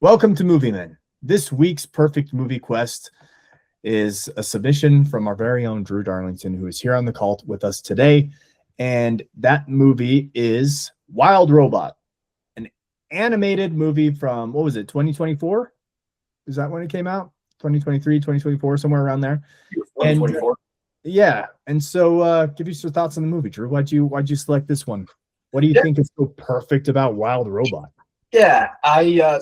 Welcome to Movie Men. This week's perfect movie quest is a submission from our very own Drew Darlington, who is here on the call with us today. And that movie is Wild Robot, an animated movie from, what was it, 2024? Is that when it came out? 2023, 2024, somewhere around there. 2024. Yeah. And so give you some thoughts on the movie, Drew. Why'd you select this one? What do you think is so perfect about Wild Robot? Yeah, to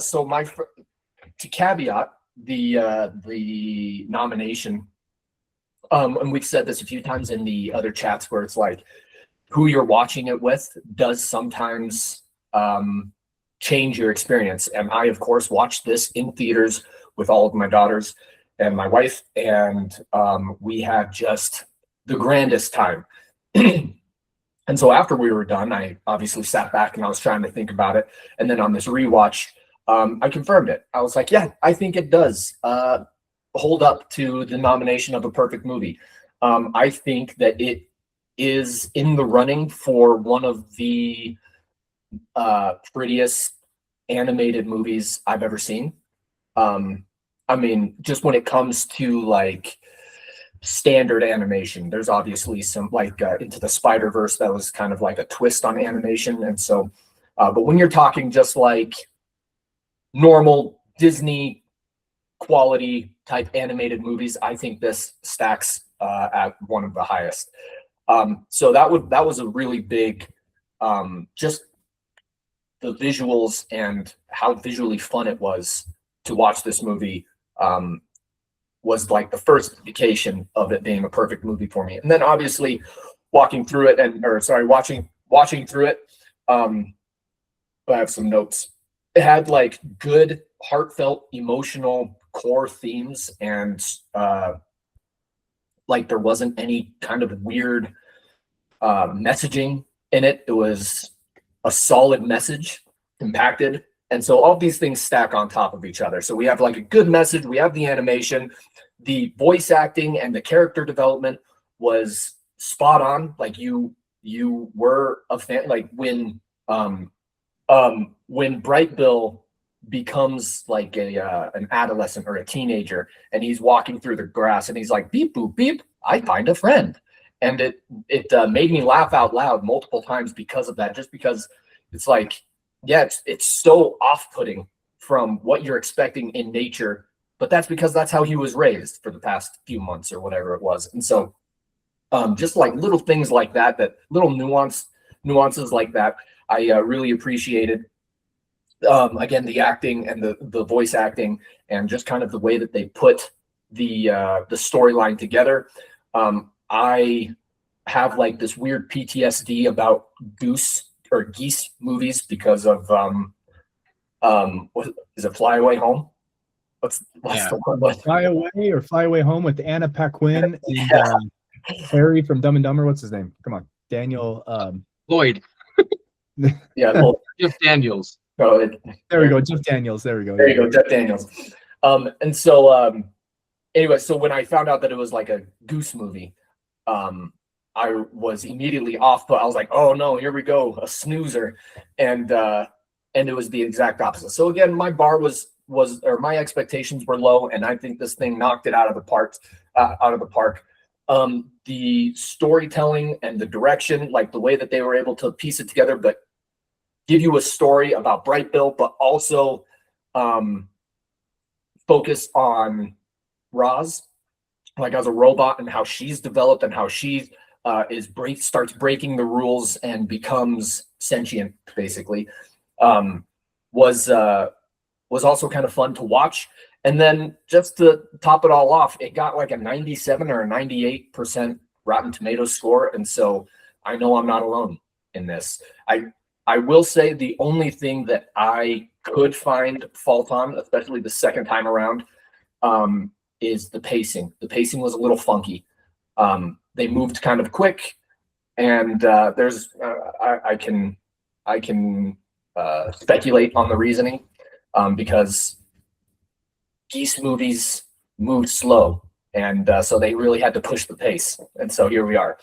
caveat the nomination, and we've said this a few times in the other chats where it's like who you're watching it with does sometimes change your experience. And I, of course, watched this in theaters with all of my daughters and my wife, and we had just the grandest time. And so after we were done, I obviously sat back and I was trying to think about it. And then on this rewatch, I confirmed it. I was like, yeah, I think it does hold up to the nomination of a perfect movie. I think that it is in the running for one of the prettiest animated movies I've ever seen. I mean, just when it comes to like standard animation, there's obviously some like Into the Spider-Verse that was kind of like a twist on animation. And so, but when you're talking just like normal Disney quality type animated movies, I think this stacks at one of the highest. So that was a really big, just the visuals and how visually fun it was to watch this movie. Was like the first indication of it being a perfect movie for me. And then obviously watching through it watching through it. I have some notes. It had like good, heartfelt, emotional core themes, and like there wasn't any kind of weird messaging in it. It was a solid message impacted. And so all these things stack on top of each other. So we have like a good message, we have the animation, the voice acting and the character development was spot on. Like you were a fan. Like when Bright Bill becomes like an adolescent or a teenager, and he's walking through the grass and he's like, beep boop beep, I find a friend. And it made me laugh out loud multiple times because of that. Just because it's like, yeah, it's so off-putting from what you're expecting in nature, but that's because that's how he was raised for the past few months or whatever it was. And so just like little things like that little nuances like that, I really appreciated. Again, the acting and the voice acting and just kind of the way that they put the storyline together. I have like this weird PTSD about geese movies because of what is it, Fly Away Home? What's the one? Fly Away Home with Anna Paquin and Harry from Dumb and Dumber. What's his name? Come on, Daniel Lloyd. Yeah, Jeff Daniels. There we go, Jeff Daniels. There we go. There you go, Jeff Daniels. And so anyway, so when I found out that it was like a goose movie, I was immediately off, but I was like, oh no, here we go, a snoozer. And it was the exact opposite. So again, my bar was my expectations were low, and I think this thing knocked it out of the park. The storytelling and the direction, like the way that they were able to piece it together, but give you a story about Bright Bill, but also focus on Roz, like as a robot, and how she's developed and how she starts breaking the rules and becomes sentient, basically, was also kind of fun to watch. And then just to top it all off, it got like a 97 or a 98% Rotten Tomatoes score. And so I know I'm not alone in this. I will say the only thing that I could find fault on, especially the second time around, is the pacing. The pacing was a little funky. They moved kind of quick, and I can speculate on the reasoning, because geese movies moved slow, and so they really had to push the pace, and so here we are.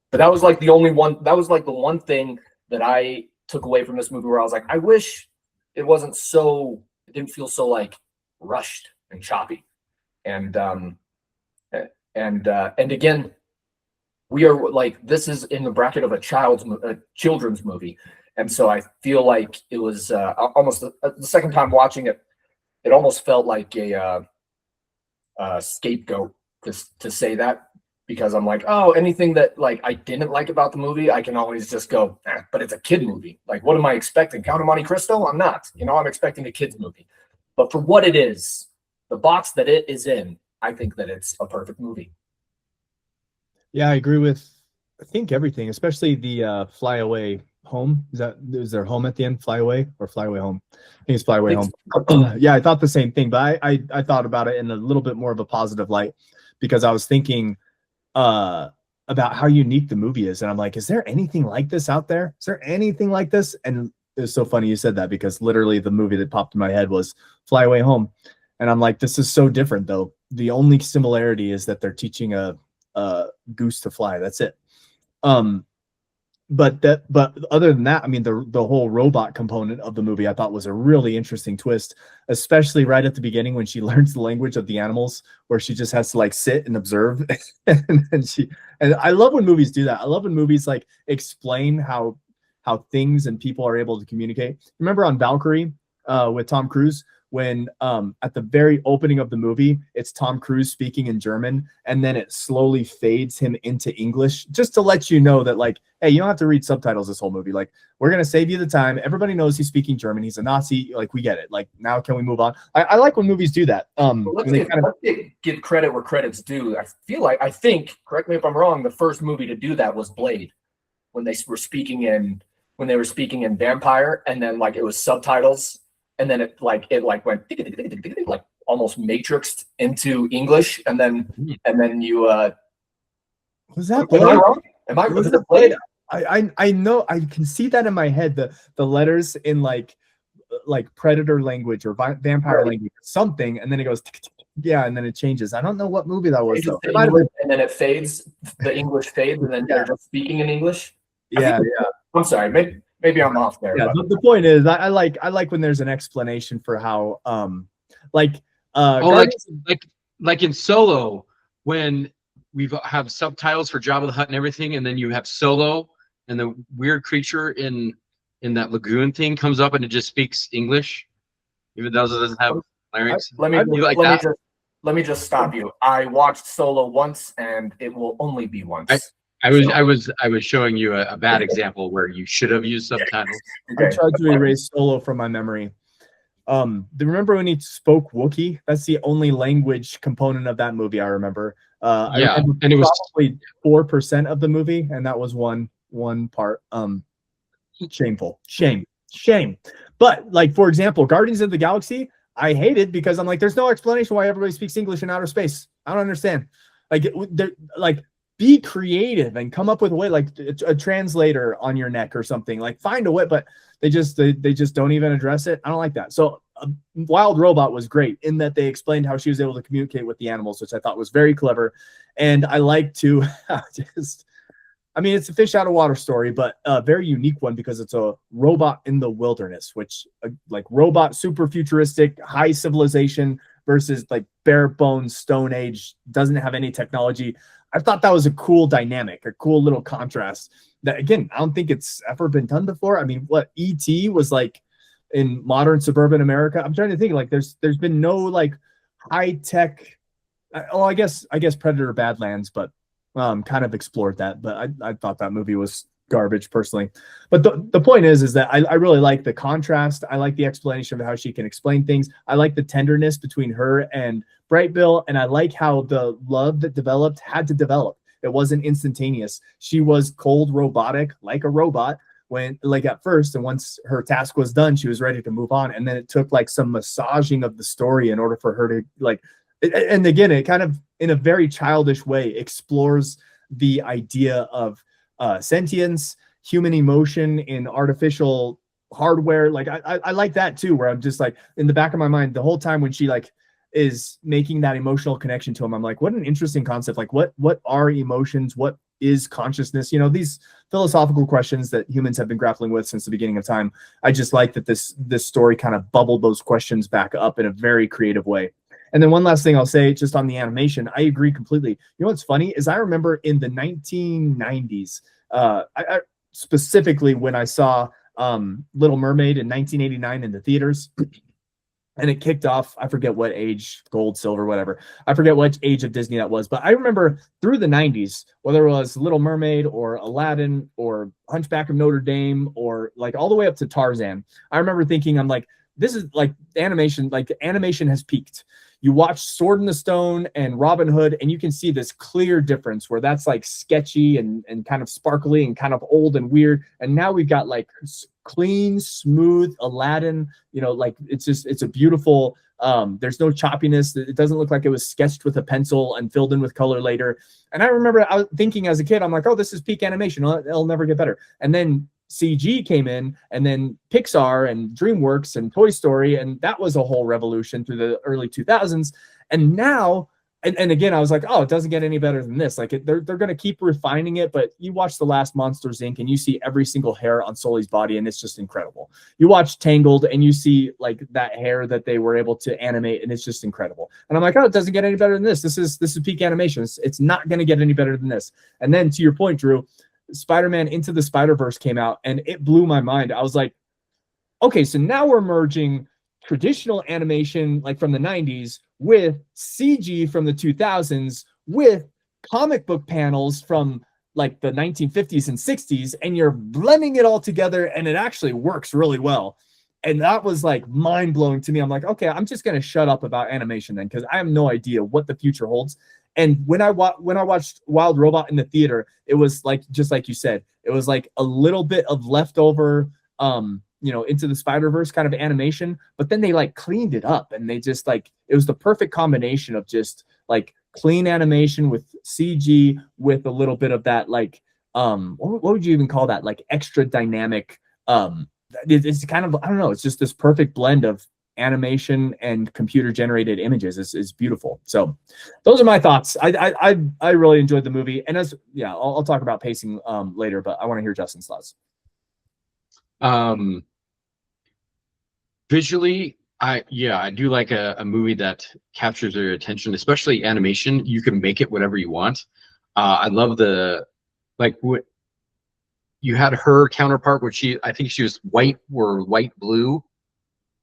But that was like the only one. That was like the one thing that I took away from this movie where I was like, I wish it wasn't so It didn't feel so like rushed and choppy. And again, we are like, this is in the bracket of a children's movie. And so I feel like it was almost the second time watching it, it almost felt like a scapegoat to say that, because I'm like, oh, anything that like I didn't like about the movie, I can always just go, but it's a kid movie. Like, what am I expecting? Count of Monte Cristo? I'm not. I'm expecting a kid's movie. But for what it is, the box that it is in, I think that it's a perfect movie. Yeah, I agree with, I think, everything, especially the fly away home. Is there home at the end? Fly away or fly away home? I think it's fly away home. Yeah, I thought the same thing, but I thought about it in a little bit more of a positive light, because I was thinking about how unique the movie is. And I'm like, is there anything like this out there? Is there anything like this? And it was so funny you said that, because literally the movie that popped in my head was Fly Away Home. And I'm like, this is so different though. The only similarity is that they're teaching a goose to fly. That's it. But other than that, I mean, the whole robot component of the movie I thought was a really interesting twist, especially right at the beginning when she learns the language of the animals, where she just has to like sit and observe. and I love when movies do that. I love when movies like explain how things and people are able to communicate. Remember on Valkyrie with Tom Cruise, when at the very opening of the movie, it's Tom Cruise speaking in German, and then it slowly fades him into English, just to let you know that, like, hey, you don't have to read subtitles this whole movie. Like, we're going to save you the time. Everybody knows he's speking German. He's a Nazi. Like, we get it. Like, now can we move on? I like when movies do that. Let's give credit where credit's due. I think, correct me if I'm wrong, the first movie to do that was Blade, when they were speaking in vampire, and then like it was subtitles. And then it went like almost matrixed into English, and then you was that Blade? Am I wrong? Was it Blade? I know, I can see that in my head, the letters in like predator language or vampire language or something, and then it goes yeah, and then it changes. I don't know what movie that was though. And then it fades, the English fades, and then they're just speaking in English. Yeah. I'm sorry, maybe I'm off there. Yeah, the point is, I like when there's an explanation for how like in Solo, when we have subtitles for Jabba the Hutt and everything, and then you have Solo, and the weird creature in that lagoon thing comes up and it just speaks English, even though it doesn't have lyrics. Let me just stop you. I watched Solo once, and it will only be once. I was showing you a bad example where you should have used subtitles. Okay. I tried to erase Solo from my memory. Remember when he spoke Wookiee? That's the only language component of that movie I remember. Yeah, and it was probably 4% of the movie, and that was one part. Shameful. Shame. But like, for example, Guardians of the Galaxy, I hated because I'm like, there's no explanation why everybody speaks English in outer space. I don't understand. Be creative and come up with a way, like a translator on your neck or something. Like, find a way, but they just don't even address it. I don't like that. So Wild Robot was great in that they explained how she was able to communicate with the animals, which I thought was very clever. And I like to it's a fish out of water story, but a very unique one because it's a robot in the wilderness, which like robot, super futuristic, high civilization versus like bare bones Stone Age, doesn't have any technology. I thought that was a cool dynamic, a cool little contrast that, again, I don't think it's ever been done before. I mean, what E.T. was like in modern suburban America. I'm trying to think, like, there's been no like high tech. I guess Predator Badlands, but kind of explored that. But I thought that movie was garbage personally. But the point is that I really like the contrast. I like the explanation of how she can explain things. I like the tenderness between her and Bright Bill, and I like how the love that developed had to develop. It wasn't instantaneous. She was cold, robotic, like a robot when, like, at first, and once her task was done, she was ready to move on. And then it took like some massaging of the story in order for her to like. And again, it kind of, in a very childish way, explores the idea of sentience, human emotion in artificial hardware. Like I like that too, where I'm just like, in the back of my mind the whole time when she like is making that emotional connection to him, I'm like, what an interesting concept. Like what are emotions? What is consciousness? You know, these philosophical questions that humans have been grappling with since the beginning of time. I just like that this story kind of bubbled those questions back up in a very creative way. And then one last thing I'll say just on the animation, I agree completely. You know what's funny is I remember in the 1990s, I specifically when I saw Little Mermaid in 1989 in the theaters, and it kicked off, I forget what age, gold, silver, whatever. I forget what age of Disney that was, but I remember through the 90s, whether it was Little Mermaid or Aladdin or Hunchback of Notre Dame or like all the way up to Tarzan, I remember thinking, I'm like, this is like animation has peaked. You watch Sword in the Stone and Robin Hood, and you can see this clear difference where that's like sketchy and kind of sparkly and kind of old and weird. And now we've got like clean, smooth Aladdin, you know, like it's a beautiful, there's no choppiness. It doesn't look like it was sketched with a pencil and filled in with color later. And I remember I was thinking as a kid, I'm like, oh, this is peak animation. It'll never get better. And then CG came in, and then Pixar and DreamWorks and Toy Story, and that was a whole revolution through the early 2000s. And now, and again, I was like, oh, it doesn't get any better than this. Like they're going to keep refining it, but you watch The Last Monsters, Inc., and you see every single hair on Sully's body, and it's just incredible. You watch Tangled, and you see like that hair that they were able to animate, and it's just incredible. And I'm like, oh, it doesn't get any better than this. This is peak animation. It's not going to get any better than this. And then to your point, Drew, Spider-Man Into the Spider-Verse came out, and it blew my mind. I was like, okay, so now we're merging traditional animation like from the 90s with CG from the 2000s with comic book panels from like the 1950s and 60s, and you're blending it all together, and it actually works really well. And that was like mind-blowing to me. I'm like, okay, I'm just going to shut up about animation then, because I have no idea what the future holds. And when I watched Wild Robot in the theater, it was like, just like you said, it was like a little bit of leftover, Into the Spider-Verse kind of animation, but then they like cleaned it up, and they just like, it was the perfect combination of just like clean animation with CG with a little bit of that, like, what would you even call that? Like extra dynamic, it's kind of, I don't know, it's just this perfect blend of animation and computer generated images. Is beautiful. So those are my thoughts. I really enjoyed the movie, and I'll talk about pacing later, but I want to hear Justin's thoughts. Visually, I do like a movie that captures your attention, especially animation. You can make it whatever you want. I love what you had her counterpart, which I think she was white or white blue.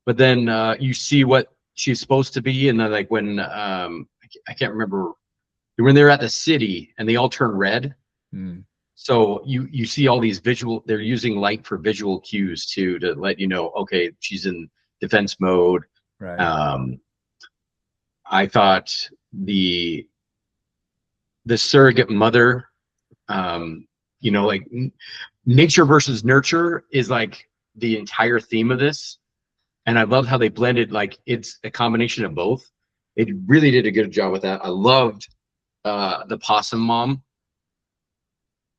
But then you see what she's supposed to be, and then like when I can't remember when they're at the city and they all turn red. So you see all these visual. They're using light for visual cues too, to let you know, okay, she's in defense mode. Right. I thought the surrogate mother, like nature versus nurture is like the entire theme of this. And I love how they blended, like it's a combination of both. They really did a good job with that. I loved the possum mom.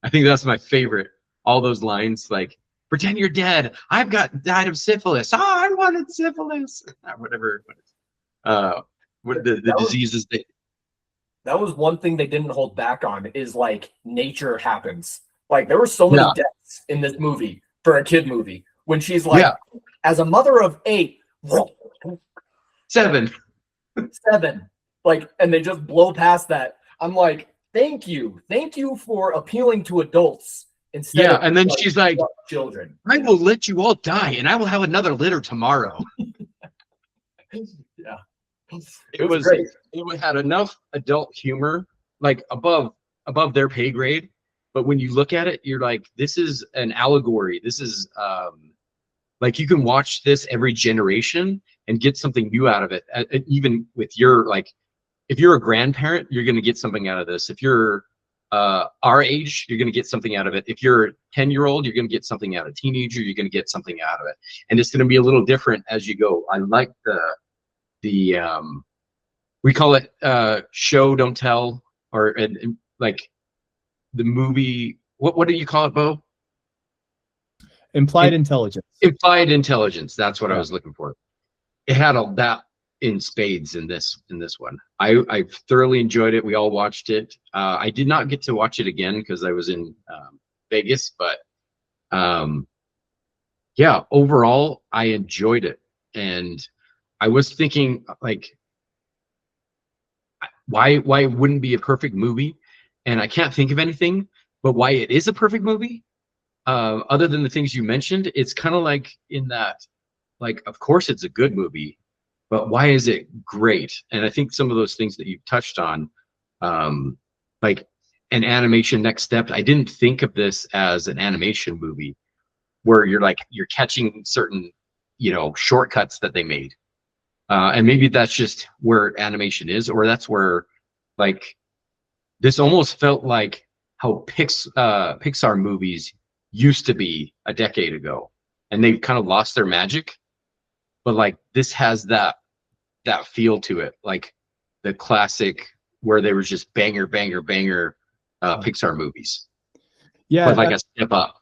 I think that's my favorite. All those lines, like, pretend you're dead. I've died of syphilis. Oh, I wanted syphilis. Whatever. What the diseases that. That was one thing they didn't hold back on, is like nature happens. Like there were so many deaths in this movie for a kid movie. When she's like, as a mother of 8, 7, like, and they just blow past that. I'm like, thank you for appealing to adults instead of, and then she's like, children. I will let you all die, and I will have another litter tomorrow. Yeah, it was great. It had enough adult humor, like above their pay grade. But when you look at it, you're like, this is an allegory. This is like you can watch this every generation and get something new out of it. Even with your, like, if you're a grandparent, you're going to get something out of this. If you're our age, you're going to get something out of it. If you're a 10-year-old, you're going to get something out of it. Teenager, you're going to get something out of it. And it's going to be a little different as you go. I like the we call it show, don't tell, or like the movie. What do you call it, Bo? Implied intelligence. Implied intelligence. That's what I was looking for. It had that in spades in this one. I thoroughly enjoyed it. We all watched it. I did not get to watch it again because I was in Vegas, but yeah, overall I enjoyed it. And I was thinking, like, why it wouldn't be a perfect movie, and I can't think of anything, but why it is a perfect movie, other than the things you mentioned. It's kind of like in that, like, of course it's a good movie, but why is it great? And I think some of those things that you touched on, like an animation next step, I didn't think of this as an animation movie where you're catching certain, shortcuts that they made. And maybe that's just where animation is, or that's where, like, this almost felt like how Pixar movies used to be a decade ago, and they've kind of lost their magic. But like this has that feel to it, like the classic where they were just banger Pixar movies. Yeah, but like a step up.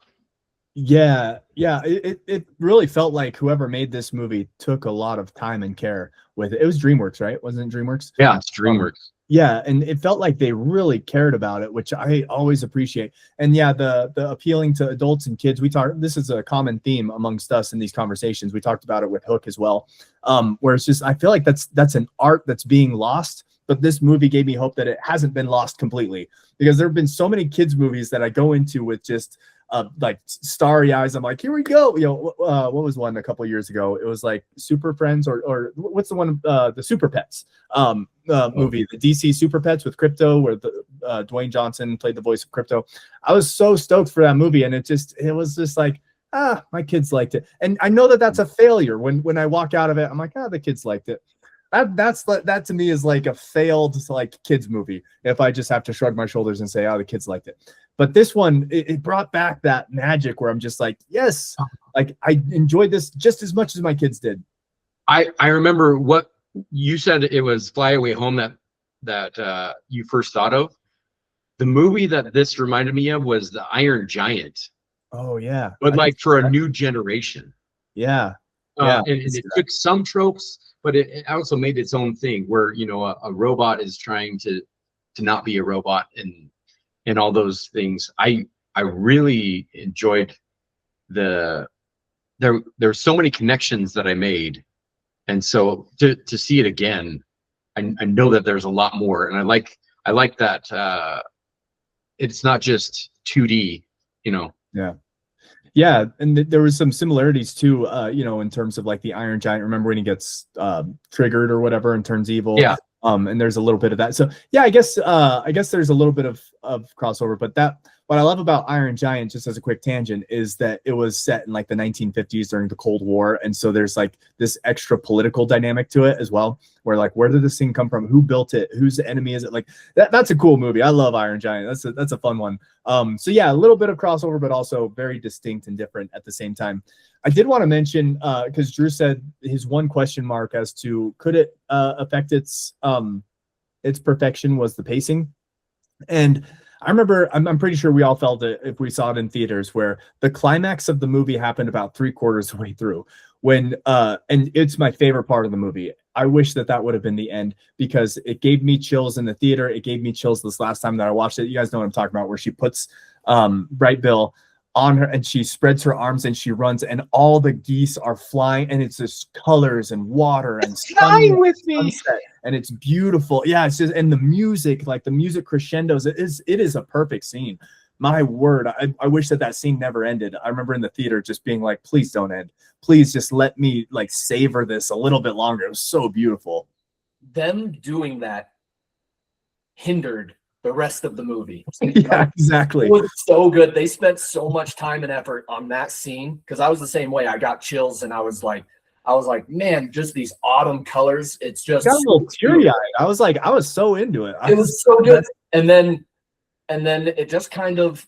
Yeah. It really felt like whoever made this movie took a lot of time and care with it. It was DreamWorks, right? Wasn't it DreamWorks? Yeah, it's DreamWorks. Yeah, and it felt like they really cared about it, which I always appreciate. And yeah, the appealing to adults and kids. This is a common theme amongst us in these conversations. We talked about it with Hook as well, where it's just, I feel like that's an art that's being lost. But this movie gave me hope that it hasn't been lost completely, because there have been so many kids movies that I go into with just like starry eyes. I'm like, here we go. What was one a couple years ago? It was like Super Friends, or what's the one, the Super Pets movie, the DC Super Pets with Crypto, where the Dwayne Johnson played the voice of Crypto. I was so stoked for that movie, and it was just like, my kids liked it. And I know that that's a failure. When I walk out of it, I'm like, the kids liked it. That to me is like a failed like kids movie, if I just have to shrug my shoulders and say, the kids liked it. But this one, it brought back that magic where I'm just like, yes, like I enjoyed this just as much as my kids did. I remember what you said. It was Fly Away Home that you first thought of. The movie that this reminded me of was The Iron Giant. Oh yeah, but like for a new generation. Yeah, and it took some tropes, but it also made its own thing where a robot is trying to not be a robot, and all those things. I really enjoyed there were so many connections that I made, and so to see it again, I know that there's a lot more, and I like that it's not just 2D, Yeah, and there was some similarities too, in terms of like the Iron Giant. Remember when he gets triggered or whatever and turns evil? Yeah. And there's a little bit of that. So yeah, I guess there's a little bit of crossover. But what I love about Iron Giant, just as a quick tangent, is that it was set in like the 1950s during the Cold War, and so there's like this extra political dynamic to it as well, where like, where did this thing come from? Who built it? Whose the enemy is it? Like that's a cool movie. I love Iron Giant. That's a fun one. So yeah, a little bit of crossover, but also very distinct and different at the same time. I did want to mention, because Drew said his one question mark as to could it affect its perfection was the pacing. And I remember, I'm pretty sure we all felt it if we saw it in theaters, where the climax of the movie happened about 3/4 of the way through, when and it's my favorite part of the movie. I wish that would have been the end, because it gave me chills in the theater. It gave me chills this last time that I watched it. You guys know what I'm talking about, where she puts Bright Bill on her and she spreads her arms and she runs, and all the geese are flying, and it's just colors and water and flying with me, sunset, and it's beautiful. Yeah, it's just, and the music, like the music crescendos, it is a perfect scene. My word, I wish that scene never ended. I remember in the theater just being like, please don't end. Please just let me like savor this a little bit longer. It was so beautiful. Them doing that hindered the rest of the movie. Yeah, exactly. It was so good. They spent so much time and effort on that scene, because I was the same way. I got chills, and I was like, man, just these autumn colors. It's just got a little teary-eyed. I was so into it. It was so good. And then it just kind of,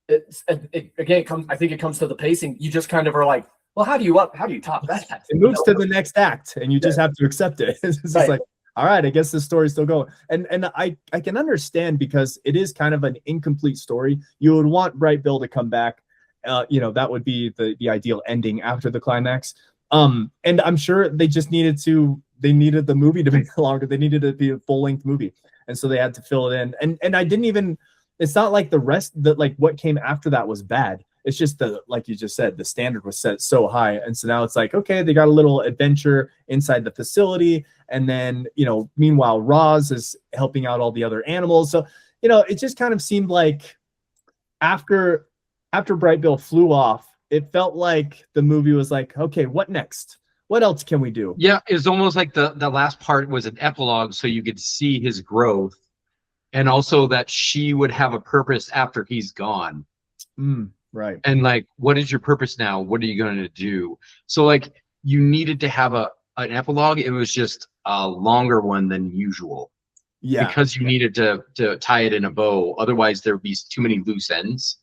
it comes. I think it comes to the pacing. You just kind of are like, well, how do you top that? It moves to the next act, and you just have to accept it. It's just like, all right, I guess the story's still going. And I can understand, because it is kind of an incomplete story. You would want Bright Bill to come back. That would be the ideal ending after the climax. And I'm sure they just needed to they needed the movie to be longer. They needed it to be a full length movie, and so they had to fill it in. And I didn't even. It's not like the rest that like what came after that was bad. It's just the, like you just said, the standard was set so high, and so now it's like, okay, they got a little adventure inside the facility, and then meanwhile Roz is helping out all the other animals. So it just kind of seemed like after Bright Bill flew off, it felt like the movie was like, okay, what next? What else can we do? Yeah, it's almost like the last part was an epilogue, so you could see his growth, and also that she would have a purpose after he's gone. Right. And like, what is your purpose now? What are you going to do? So like, you needed to have an epilogue. It was just a longer one than usual. Yeah. Because you needed to tie it in a bow. Otherwise, there would be too many loose ends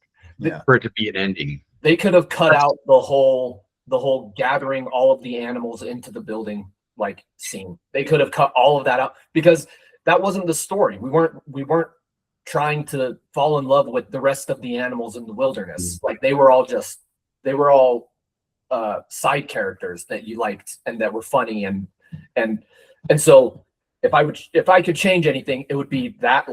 for it to be an ending. They could have cut out the whole gathering all of the animals into the building like scene. They could have cut all of that out because that wasn't the story. We weren't trying to fall in love with the rest of the animals in the wilderness. Like they were all side characters that you liked and that were funny and so if I could change anything, it would be that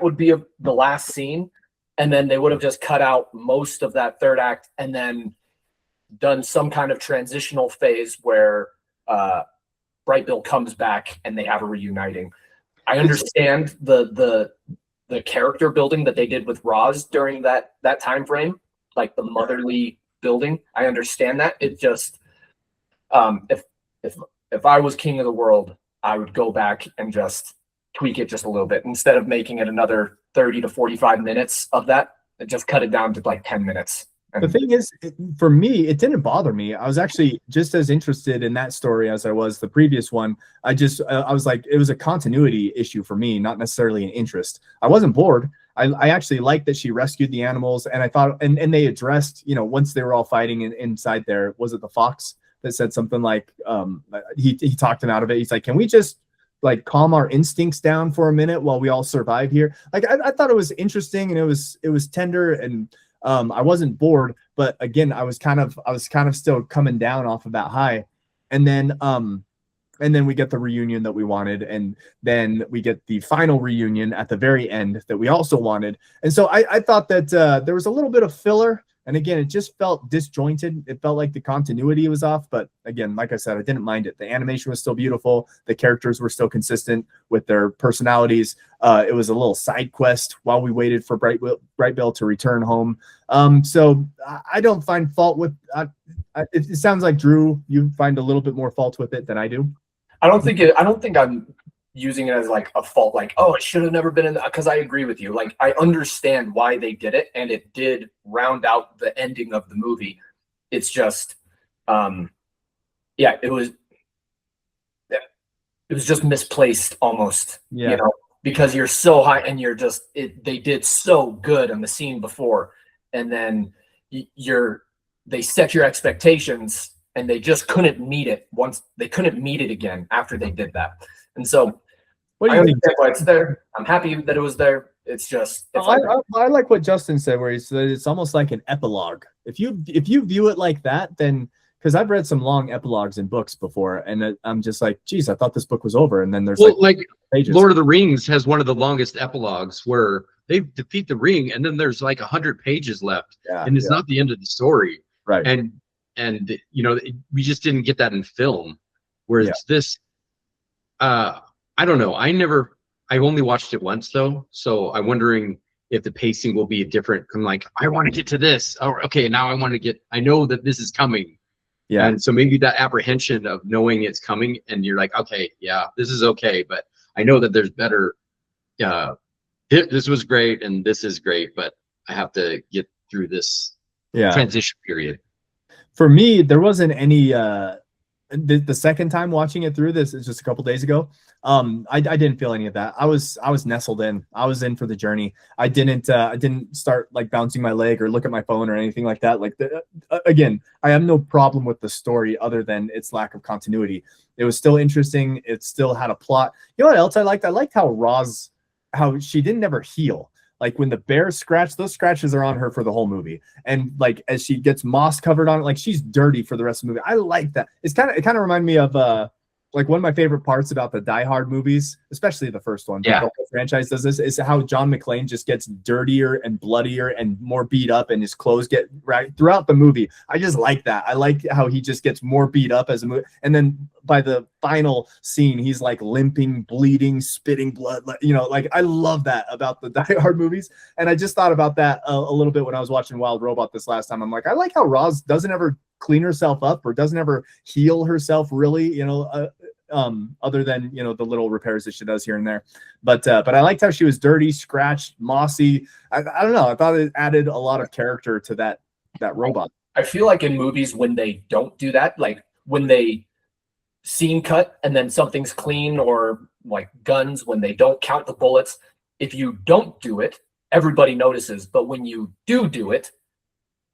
would be the last scene, and then they would have just cut out most of that third act and then done some kind of transitional phase where Bright Bill comes back and they have a reuniting. I understand the character building that they did with Roz during that time frame, like the motherly building. I understand that. It just if I was king of the world, I would go back and just tweak it just a little bit instead of making it another 30 to 45 minutes of that. Just cut it down to like 10 minutes. The thing is, for me, it didn't bother me. I was actually just as interested in that story as I was the previous one. I was like, it was a continuity issue for me, not necessarily an interest. I wasn't bored. I actually liked that she rescued the animals, and I thought, and they addressed, once they were all fighting inside there, was it the fox that said something like, he talked him out of it. He's like, can we just like calm our instincts down for a minute while we all survive here? Like, I thought it was interesting, and it was tender, and I wasn't bored, but again, I was kind of still coming down off of that high. And then we get the reunion that we wanted, and then we get the final reunion at the very end that we also wanted. And so I thought that there was a little bit of filler, and again, it just felt disjointed. It felt like the continuity was off, but again, like I said, I didn't mind it. The animation was still beautiful. The characters were still consistent with their personalities. It was a little side quest while we waited for Bright Bill to return home. So I don't find fault with it sounds like, Drew, you find a little bit more fault with it than I do. I don't think I'm using it as like a fault, like, oh, it should have never been in that, because I agree with you. Like, I understand why they did it, and it did round out the ending of the movie. It's just it was just misplaced almost. Because you're so high and you're just they did so good on the scene before, and then they set your expectations and they just couldn't meet it once. They couldn't meet it again after they did that. And so what do I you think? understand why it's there. I'm happy that it was there. It's just I like what Justin said, where he said it's almost like an epilogue. If you view it like that, then, because I've read some long epilogues in books before, and I'm just like, geez, I thought this book was over, and then there's like pages. Lord of the Rings has one of the longest epilogues where they defeat the ring, and then there's like 100 pages left, and it's not the end of the story, right? And we just didn't get that in film. Whereas this, I don't know. I've only watched it once though, so I'm wondering if the pacing will be different. I'm like, I want to get to this. Oh, okay, now I know that this is coming. Yeah. And so maybe that apprehension of knowing it's coming, and you're like, okay, yeah, this is okay, but I know that there's better. This was great, and this is great, but I have to get through this transition period. For me, there wasn't any. The second time watching it through, this is just a couple days ago. I didn't feel any of that. I was nestled in. I was in for the journey. I didn't start like bouncing my leg or look at my phone or anything like that. Like again, I have no problem with the story other than its lack of continuity. It was still interesting. It still had a plot. You know what else I liked? I liked how she didn't ever heal. Like when the bear scratched, those scratches are on her for the whole movie. And like as she gets moss covered on it, like she's dirty for the rest of the movie. I like that. It kind of reminded me of like one of my favorite parts about the Die Hard movies, especially the first one, but Yeah. the whole franchise does this, is how John McClane just gets dirtier and bloodier and more beat up, and his clothes get right throughout the movie. I just like that. I like how he just gets more beat up as a movie, and then by the final scene, he's like limping, bleeding, spitting blood. You know, like I love that about the Die Hard movies, and I just thought about that a little bit when I was watching Wild Robot this last time. I'm like, I like how Roz doesn't ever clean herself up or doesn't ever heal herself really, you know, other than, you know, the little repairs that she does here and there. But I liked how she was dirty, scratched, mossy. I don't know. I thought it added a lot of character to that robot. I feel like in movies when they don't do that, like when they scene cut and then something's clean, or like guns, when they don't count the bullets, if you don't do it, everybody notices. But when you do it,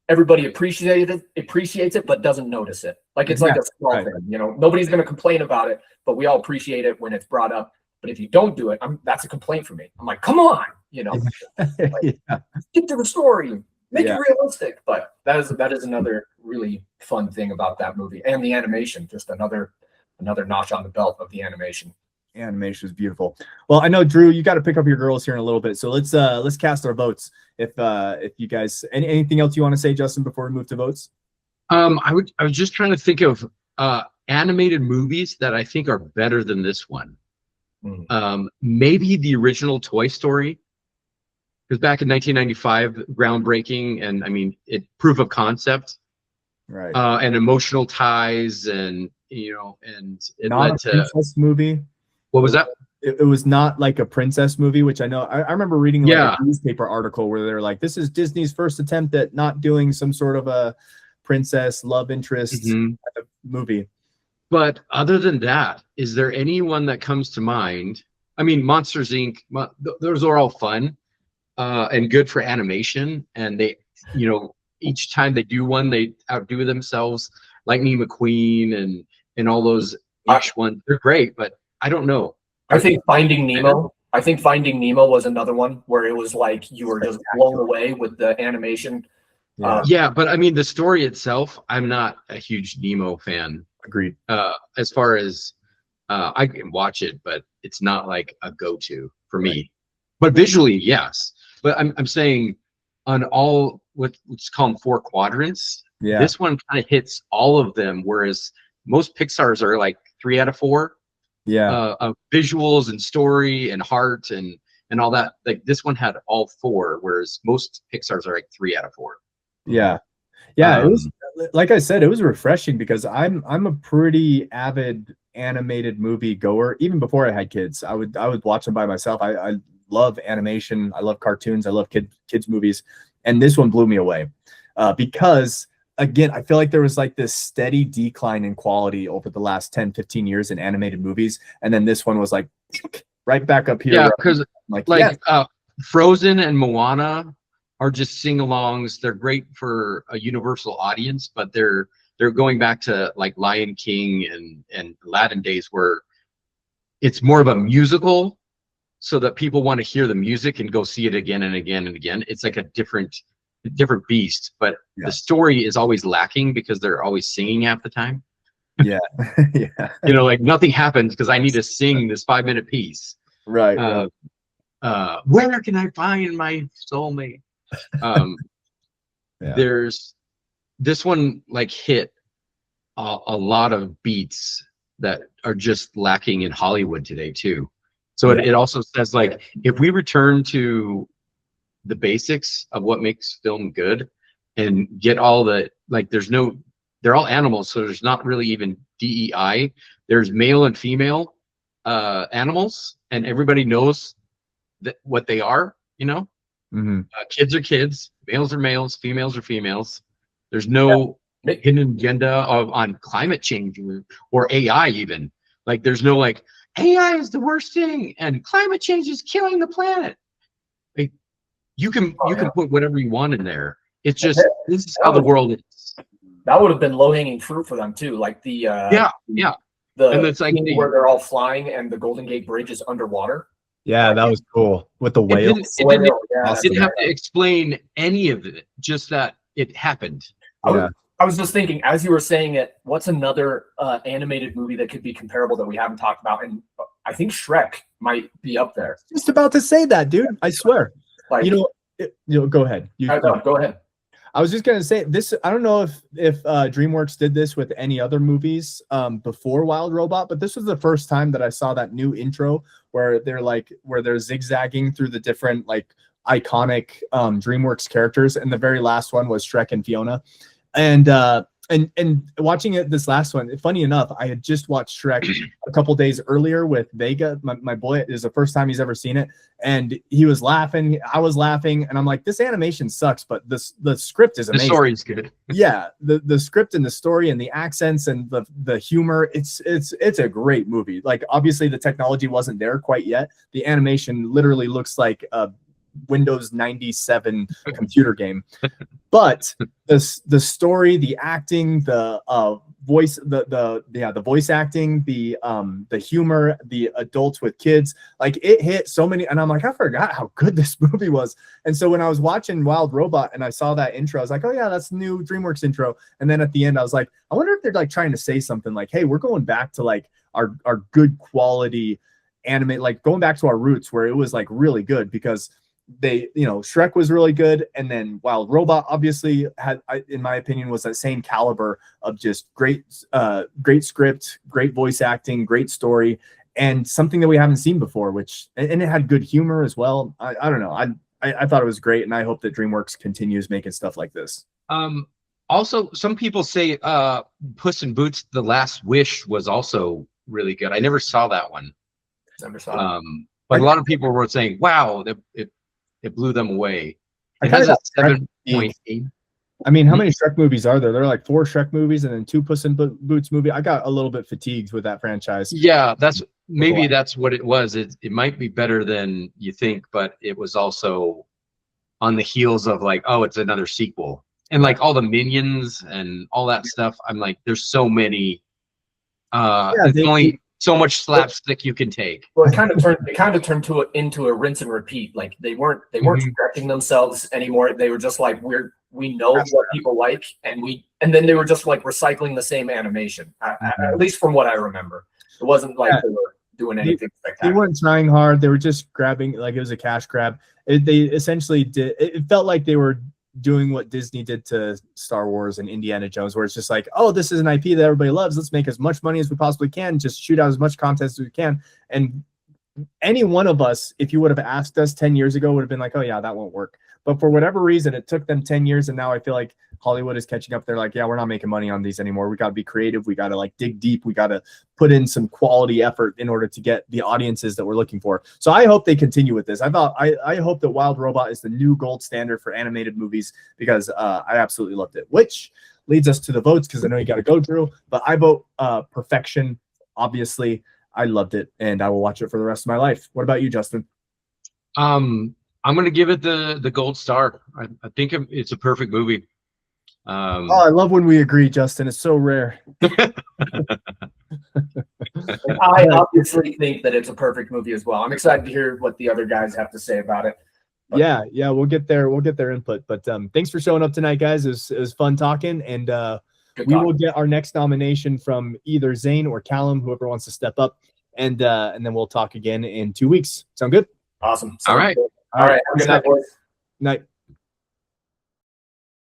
everybody appreciates it, but doesn't notice it. Like it's like a small right. thing, you know, nobody's going to complain about it, but we all appreciate it when it's brought up. But if you don't do it, that's a complaint for me. I'm like, come on, you know, Yeah. get to the story, make Yeah. it realistic. But that is another really fun thing about that movie, and the animation, just another notch on the belt of the animation. Animation is beautiful. Well, I know Drew, you got to pick up your girls here in a little bit, so let's cast our votes. If you guys anything else you want to say, Justin, before we move to votes? I was just trying to think of animated movies that I think are better than this one. Maybe the original Toy Story, because back in 1995, groundbreaking, and I mean, it proof of concept, Right. and emotional ties, and you know, and it Not led a to princess movie. what was that? It was not like a princess movie, which I know I remember reading like a newspaper article where they're like, this is Disney's first attempt at not doing some sort of a princess love interest kind of movie. But other than that, is there anyone that comes to mind? I mean, Monsters Inc. Those are all fun and good for animation, and they, you know, each time they do one, they outdo themselves. Lightning McQueen and all those ones, they're great, but I don't know. I think Finding Nemo was another one where it was like you were just blown away with the animation. Yeah, but I mean, the story itself, I'm not a huge Nemo fan. Agreed. As far as I can watch it, but it's not like a go-to for me. But visually, yes. But I'm saying on all let's call them 4 quadrants. Yeah. This one kind of hits all of them, whereas most Pixar's are like 3 out of 4. Yeah. Of visuals and story and heart and all that. Like this one had all 4, whereas most Pixar's are like 3 out of 4. Yeah. Yeah. It was, like I said, it was refreshing because I'm a pretty avid animated movie goer. Even before I had kids, I would watch them by myself. I love animation. I love cartoons. I love kids movies. And this one blew me away because, again, I feel like there was like this steady decline in quality over the last 10, 15 years in animated movies. And then this one was like right back up here. Yeah, because yes. Frozen and Moana are just sing-alongs. They're great for a universal audience, but they're going back to like Lion King and Aladdin days where it's more of a musical so that people want to hear the music and go see it again and again and again. It's like a different beast, but the story is always lacking because they're always singing half the time. Yeah. Yeah. You know, like nothing happens because I need to sing this 5-minute piece. Right. Where can I find my soulmate? There's this one like hit a lot of beats that are just lacking in Hollywood today too. So it also says like if we return to the basics of what makes film good and get all the like they're all animals, so there's not really even DEI. There's male and female animals, and everybody knows what they are, you know. Kids are kids, males are males, females are females. There's no hidden agenda on climate change or AI even. Like there's no like AI is the worst thing and climate change is killing the planet. Like, you can put whatever you want in there. It's just this is how the world is. That would have been low-hanging fruit for them too, like the and it's like where they're all flying and the Golden Gate Bridge is underwater. Yeah, that was cool with the whale. It didn't have to explain any of it, just that it happened. I I was just thinking, as you were saying it, what's another animated movie that could be comparable that we haven't talked about? And I think Shrek might be up there. Just about to say that, dude. I swear. Like, Go ahead. go ahead. I was just gonna say this. I don't know if DreamWorks did this with any other movies before Wild Robot, but this was the first time that I saw that new intro where they're zigzagging through the different like iconic DreamWorks characters, and the very last one was Shrek and Fiona, and watching it, this last one, funny enough, I had just watched Shrek a couple days earlier with Vega, my boy. It was the first time he's ever seen it, and he was laughing, I was laughing, and I'm like, this animation sucks, but the script is amazing. The story's good. Yeah, the script and the story and the accents and the humor, it's a great movie. Like, obviously the technology wasn't there quite yet. The animation literally looks like a Windows 97 computer game, but the story, the acting, the voice, the voice acting, the humor, the adults with kids, like it hit so many. And I'm like, I forgot how good this movie was. And so when I was watching Wild Robot and I saw that intro, I was like, oh yeah, that's the new DreamWorks intro. And then at the end I was like, I wonder if they're like trying to say something like, hey, we're going back to like our good quality anime, like going back to our roots where it was like really good, because they, Shrek was really good, and then Wild Robot obviously had, in my opinion, was that same caliber of just great script, great voice acting, great story, and something that we haven't seen before, and it had good humor as well. I don't know, I thought it was great, and I hope that DreamWorks continues making stuff like this. Also, some people say Puss in Boots: The Last Wish was also really good. I never saw that one. Never saw it. But a lot of people were saying, wow, it blew them away. It I has a kinda 7.8. I mean, how many Shrek movies are there? There are like 4 Shrek movies and then 2 Puss in Boots movie. I got a little bit fatigued with that franchise. Yeah, that's what it was. It might be better than you think, but it was also on the heels of like, oh, it's another sequel. And like all the Minions and all that stuff, I'm like, there's so many. There's only so much slapstick you can take. Well, it kind of turned into a rinse and repeat. Like they weren't stretching themselves anymore. They were just like, we know what people like, and then they were just like recycling the same animation. At least from what I remember, it wasn't like they were doing anything spectacular. They weren't trying hard. They were just grabbing, like it was a cash grab. They essentially did. It felt like they were doing what Disney did to Star Wars and Indiana Jones, where it's just like, oh, this is an IP that everybody loves. Let's make as much money as we possibly can. Just shoot out as much content as we can. And any one of us, if you would have asked us 10 years ago, would have been like, oh yeah, that won't work. But for whatever reason, it took them 10 years. And now I feel like Hollywood is catching up. They're like, yeah, we're not making money on these anymore. We got to be creative. We got to like dig deep. We got to put in some quality effort in order to get the audiences that we're looking for. So I hope they continue with this. I hope that Wild Robot is the new gold standard for animated movies, because I absolutely loved it, which leads us to the votes, because I know you got to go, Drew, but I vote perfection. Obviously, I loved it, and I will watch it for the rest of my life. What about you, Justin? I'm going to give it the gold star. I think it's a perfect movie. I love when we agree, Justin. It's so rare. I obviously think that it's a perfect movie as well. I'm excited to hear what the other guys have to say about it. But yeah, we'll get their input. But thanks for showing up tonight, guys. It was fun talking, and we will get our next nomination from either Zane or Callum, whoever wants to step up, and then we'll talk again in 2 weeks. Sound good? Awesome. All right. All right. Have a good night, boys. Night.